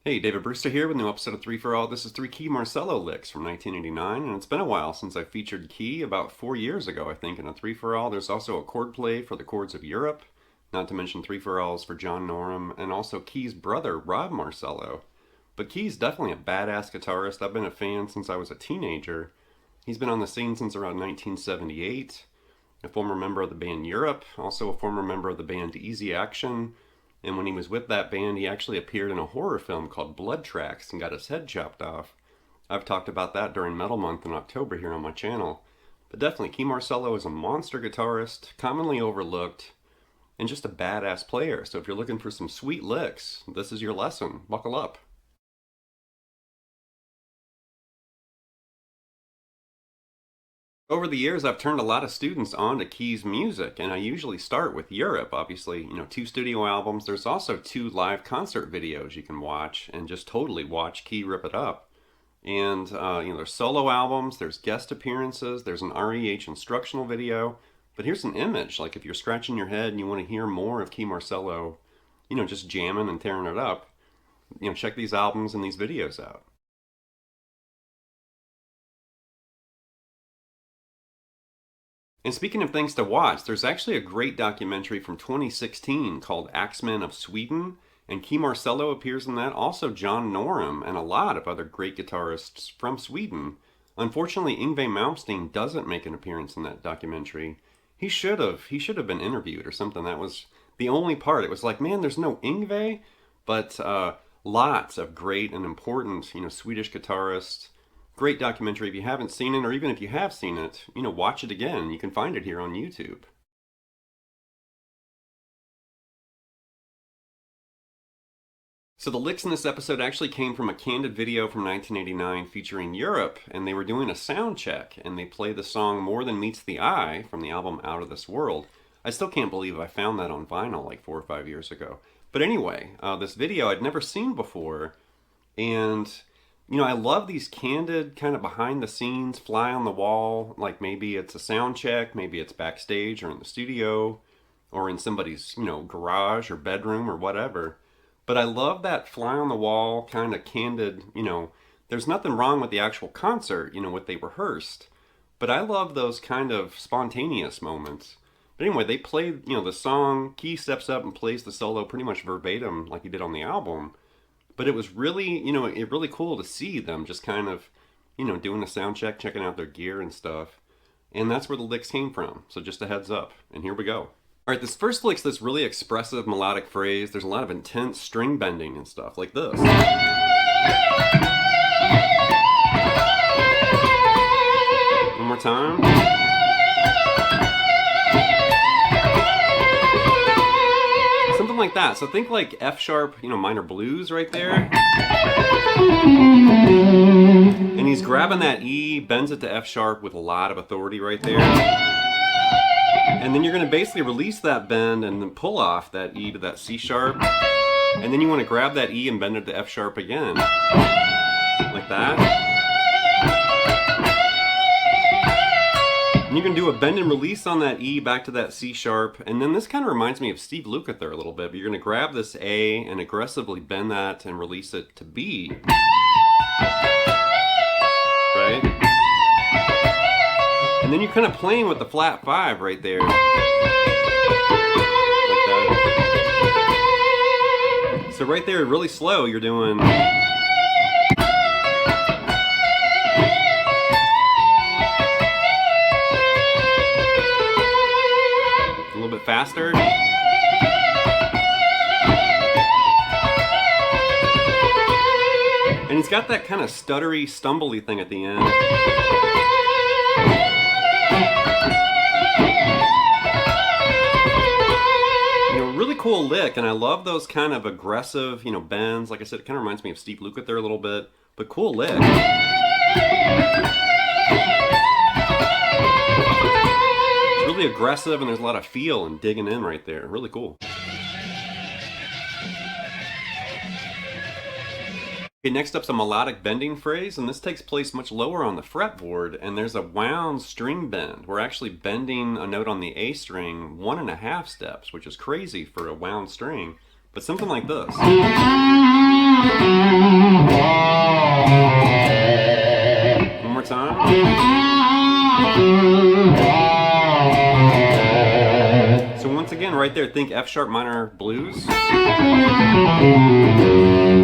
Hey, David Brewster here with a new episode of 3 for All. This is 3 Kee Marcello Licks from 1989, and it's been a while since I featured Kee, about 4 years ago, I think, in a 3 for All. There's also a chord play for the chords of Europe, not to mention 3 for Alls for John Norum, and also Kee's brother, Rob Marcello. But Kee's definitely a badass guitarist. I've been a fan since I was a teenager. He's been on the scene since around 1978, a former member of the band Europe, also a former member of the band Easy Action. And when he was with that band, he actually appeared in a horror film called Blood Tracks and got his head chopped off. I've talked about that during Metal Month in October here on my channel. But definitely, Kee Marcello is a monster guitarist, commonly overlooked, and just a badass player. So if you're looking for some sweet licks, this is your lesson. Buckle up. Over the years, I've turned a lot of students on to Kee's music, and I usually start with Europe. Obviously, 2 studio albums. There's also 2 live concert videos you can watch and just totally watch Kee rip it up. And, there's solo albums, there's guest appearances, there's an REH instructional video. But here's an image, like if you're scratching your head and you want to hear more of Kee Marcello, just jamming and tearing it up, check these albums and these videos out. And speaking of things to watch, there's actually a great documentary from 2016 called Axemen of Sweden, and Kee Marcello appears in that, also John Norum, and a lot of other great guitarists from Sweden. Unfortunately, Yngwie Malmsteen doesn't make an appearance in that documentary. He should have been interviewed or something. That was the only part. It was like, man, there's no Yngwie, but lots of great and important, Swedish guitarists. Great documentary. If you haven't seen it, or even if you have seen it, watch it again. You can find it here on YouTube. So the licks in this episode actually came from a candid video from 1989 featuring Europe, and they were doing a sound check, and they played the song More Than Meets the Eye from the album Out of This World. I still can't believe I found that on vinyl like 4 or 5 years ago. But anyway, this video I'd never seen before, and I love these candid, kind of behind the scenes, fly on the wall, like maybe it's a sound check, maybe it's backstage or in the studio or in somebody's, garage or bedroom or whatever. But I love that fly on the wall kind of candid, there's nothing wrong with the actual concert, what they rehearsed. But I love those kind of spontaneous moments. But anyway, they played, the song, Kee steps up and plays the solo pretty much verbatim like he did on the album. But it was really, really cool to see them just kind of, doing a sound check, checking out their gear and stuff. And that's where the licks came from. So just a heads up. And here we go. All right, this first lick's this really expressive melodic phrase. There's a lot of intense string bending and stuff like this. One more time. Something like that. So think like F sharp, minor blues right there. And he's grabbing that E, bends it to F sharp with a lot of authority right there. And then you're going to basically release that bend and then pull off that E to that C sharp. And then you want to grab that E and bend it to F sharp again. Like that. And you can do a bend and release on that E back to that C sharp. And then this kind of reminds me of Steve Lukather a little bit. But you're going to grab this A and aggressively bend that and release it to B. Right? And then you're kind of playing with the flat 5 right there. Like that. So right there, really slow, you're doing... faster. And he's got that kind of stuttery, stumbly thing at the end. Really cool lick, and I love those kind of aggressive, bends. Like I said, it kind of reminds me of Steve Lukather a little bit, but cool lick. Really aggressive, and there's a lot of feel and digging in right there. Really cool. Okay, next up's a melodic bending phrase, and this takes place much lower on the fretboard, and there's a wound string bend. We're actually bending a note on the A string 1.5 steps, which is crazy for a wound string, but something like this. One more time. So once again, right there, think F sharp minor blues. You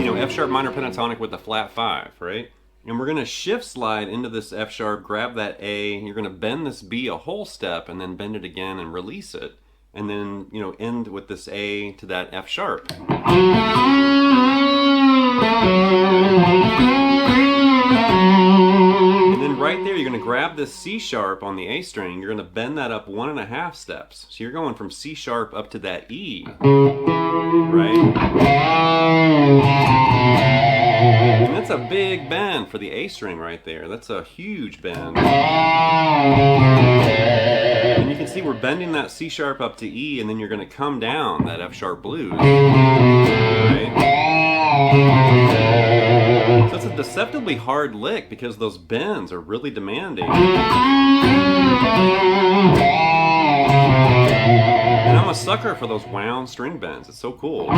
know, F sharp minor pentatonic with the flat 5, right? And we're going to shift slide into this F sharp, grab that A, you're going to bend this B a whole step and then bend it again and release it. And then, you know, end with this A to that F sharp. And then right there, you're going to grab this C sharp on the A string, you're going to bend that up 1.5 steps. So you're going from C sharp up to that E, right? And that's a big bend for the A string right there. That's a huge bend. And you can see we're bending that C sharp up to E, and then you're going to come down that F sharp blues. Right? So it's a deceptively hard lick because those bends are really demanding. And I'm a sucker for those wound string bends. It's so cool.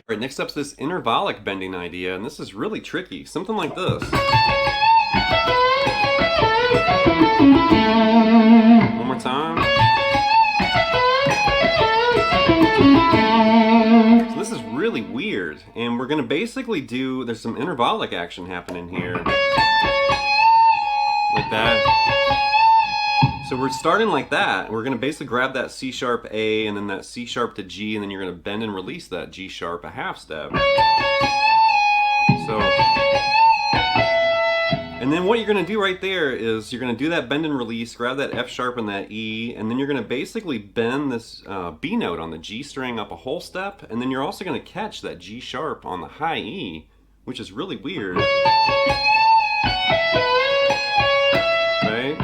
Alright, next up's this intervallic bending idea, and this is really tricky. Something like this. One more time. So this is really weird, and we're going to basically do, there's some intervallic action happening here. Like that. So we're starting like that. We're going to basically grab that C sharp A and then that C sharp to G, and then you're going to bend and release that G sharp a half step. So, and then what you're going to do right there is you're going to do that bend and release, grab that F sharp and that E, and then you're going to basically bend this B note on the G string up a whole step, and then you're also going to catch that G sharp on the high E, which is really weird. Right?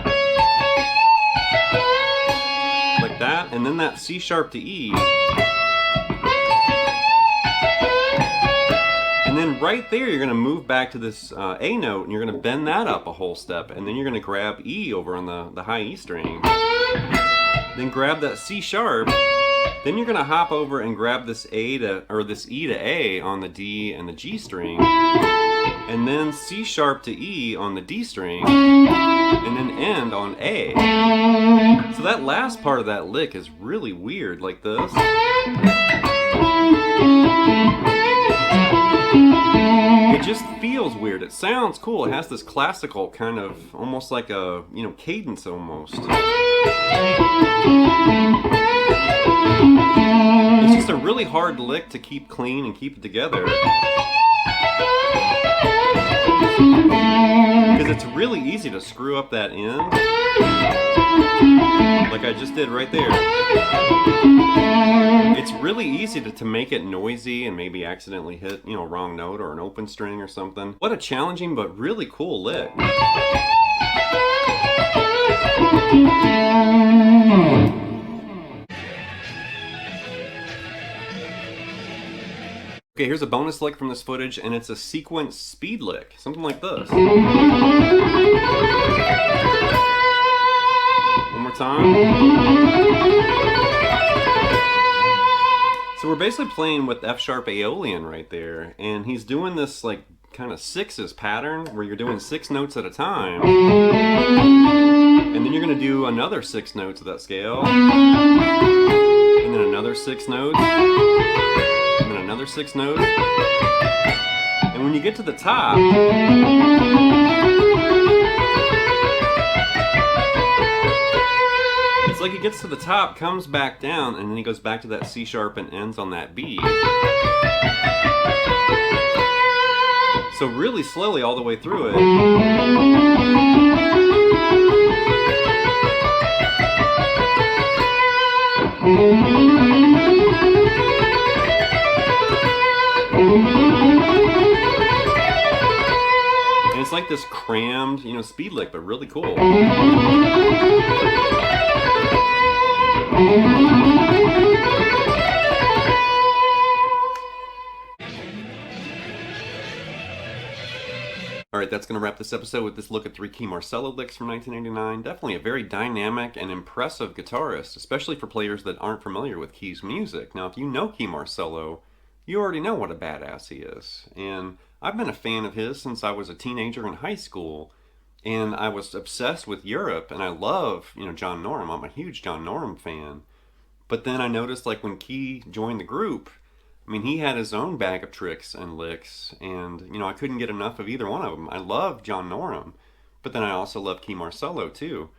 Like that, and then that C sharp to E. And then right there, you're going to move back to this A note, and you're going to bend that up a whole step, and then you're going to grab E over on the high E string. Then grab that C sharp. Then you're going to hop over and grab this A to, or this E to A on the D and the G string, and then C sharp to E on the D string, and then end on A. So that last part of that lick is really weird, like this. It just feels weird. It sounds cool. It has this classical kind of, almost like a, you know, cadence almost. It's just a really hard lick to keep clean and keep it together. Because it's really easy to screw up that end. Like I just did right there. It's really easy to make it noisy and maybe accidentally hit, you know, a wrong note or an open string or something. What a challenging but really cool lick. Okay, here's a bonus lick from this footage, and it's a sequence speed lick. Something like this. One more time. So we're basically playing with F sharp Aeolian right there, and he's doing this like kind of sixes pattern where you're doing 6 notes at a time, and then you're going to do another 6 notes of that scale, and then another 6 notes, and then another 6 notes, and when you get to the top, it's like he gets to the top, comes back down, and then he goes back to that C sharp and ends on that B. So really slowly all the way through it. And it's like this crammed, you know, speed lick, but really cool. All right, that's going to wrap this episode with this look at 3 Kee Marcello licks from 1989. Definitely a very dynamic and impressive guitarist, especially for players that aren't familiar with Kee's music. Now, if you know Kee Marcello, you already know what a badass he is. And I've been a fan of his since I was a teenager in high school. And I was obsessed with Europe, and I love, John Norum. I'm a huge John Norum fan. But then I noticed, like, when Kee joined the group, I mean, he had his own bag of tricks and licks, and, I couldn't get enough of either one of them. I love John Norum, but then I also love Kee Marcello, too.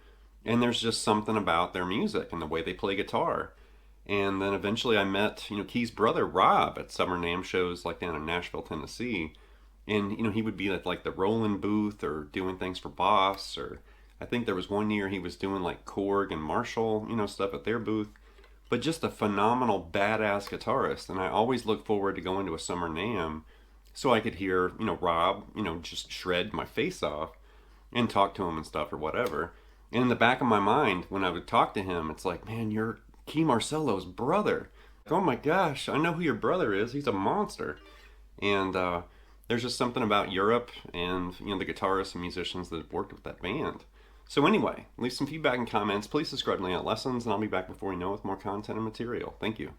And there's just something about their music and the way they play guitar. And then eventually I met, Kee's brother, Rob, at summer NAMM shows, like, down in Nashville, Tennessee. And, he would be at, like, the Roland booth or doing things for Boss, or I think there was one year he was doing, like, Korg and Marshall, stuff at their booth. But just a phenomenal badass guitarist, and I always look forward to going to a summer NAMM so I could hear, Rob, just shred my face off and talk to him and stuff or whatever. And in the back of my mind, when I would talk to him, it's like, man, you're Kee Marcello's brother. Oh my gosh, I know who your brother is. He's a monster. And there's just something about Europe and, the guitarists and musicians that worked with that band. So anyway, leave some feedback and comments. Please subscribe to Layout Lessons, and I'll be back before you know with more content and material. Thank you.